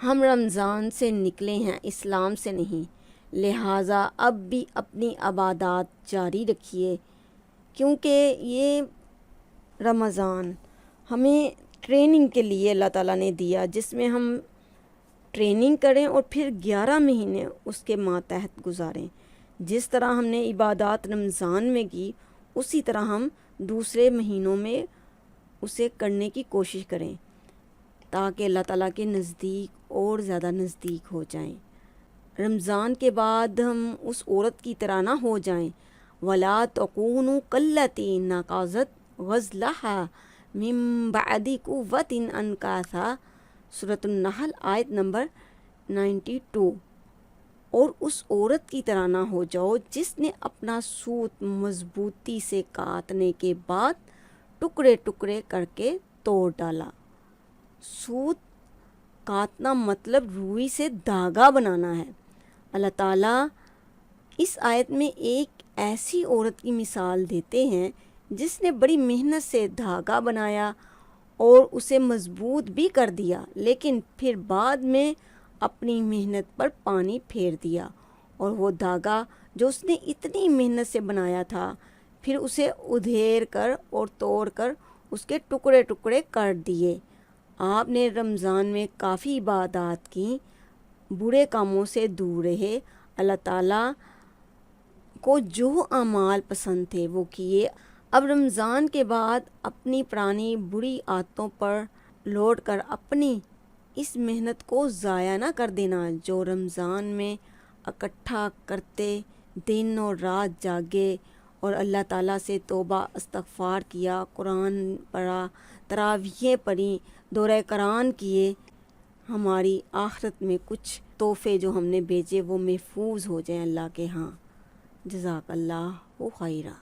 ہم رمضان سے نکلے ہیں، اسلام سے نہیں، لہٰذا اب بھی اپنی عبادات جاری رکھیے، کیونکہ یہ رمضان ہمیں ٹریننگ کے لیے اللہ تعالیٰ نے دیا، جس میں ہم ٹریننگ کریں اور پھر 11 مہینے اس کے ماتحت گزاریں۔ جس طرح ہم نے عبادات رمضان میں کی، اسی طرح ہم دوسرے مہینوں میں اسے کرنے کی کوشش کریں، تاکہ اللہ تعالیٰ کے نزدیک اور زیادہ نزدیک ہو جائیں۔ رمضان کے بعد ہم اس عورت کی طرح نہ ہو جائیں، وَلَا تَكُونُوا كَالَّتِي نَقَضَتْ غَزْلَهَا مِن بَعْدِ قُوَّةٍ أَنْكَاثًا، سورۃ النحل آیت نمبر 92۔ اور اس عورت کی طرح نہ ہو جاؤ جس نے اپنا سوت مضبوطی سے کاٹنے کے بعد ٹکڑے ٹکڑے کر کے توڑ ڈالا۔ سوت کاٹنا مطلب روئی سے دھاگا بنانا ہے۔ اللہ تعالیٰ اس آیت میں ایک ایسی عورت کی مثال دیتے ہیں جس نے بڑی محنت سے دھاگا بنایا اور اسے مضبوط بھی کر دیا، لیکن پھر بعد میں اپنی محنت پر پانی پھیر دیا، اور وہ دھاگا جو اس نے اتنی محنت سے بنایا تھا، پھر اسے ادھیڑ کر اور توڑ کر اس کے ٹکڑے ٹکڑے کر دیے۔ آپ نے رمضان میں کافی عبادات کی، برے کاموں سے دور رہے، اللہ تعالیٰ کو جو اعمال پسند تھے وہ کیے۔ اب رمضان کے بعد اپنی پرانی بری عادتوں پر لوٹ کر اپنی اس محنت کو ضائع نہ کر دینا جو رمضان میں اکٹھا کرتے، دن اور رات جاگے اور اللہ تعالیٰ سے توبہ استغفار کیا، قرآن پڑھا، تراویحیں پڑھی، دورہ قرآن کیے۔ ہماری آخرت میں کچھ تحفے جو ہم نے بھیجے وہ محفوظ ہو جائیں اللہ کے ہاں۔ جزاک اللہ خیرہ۔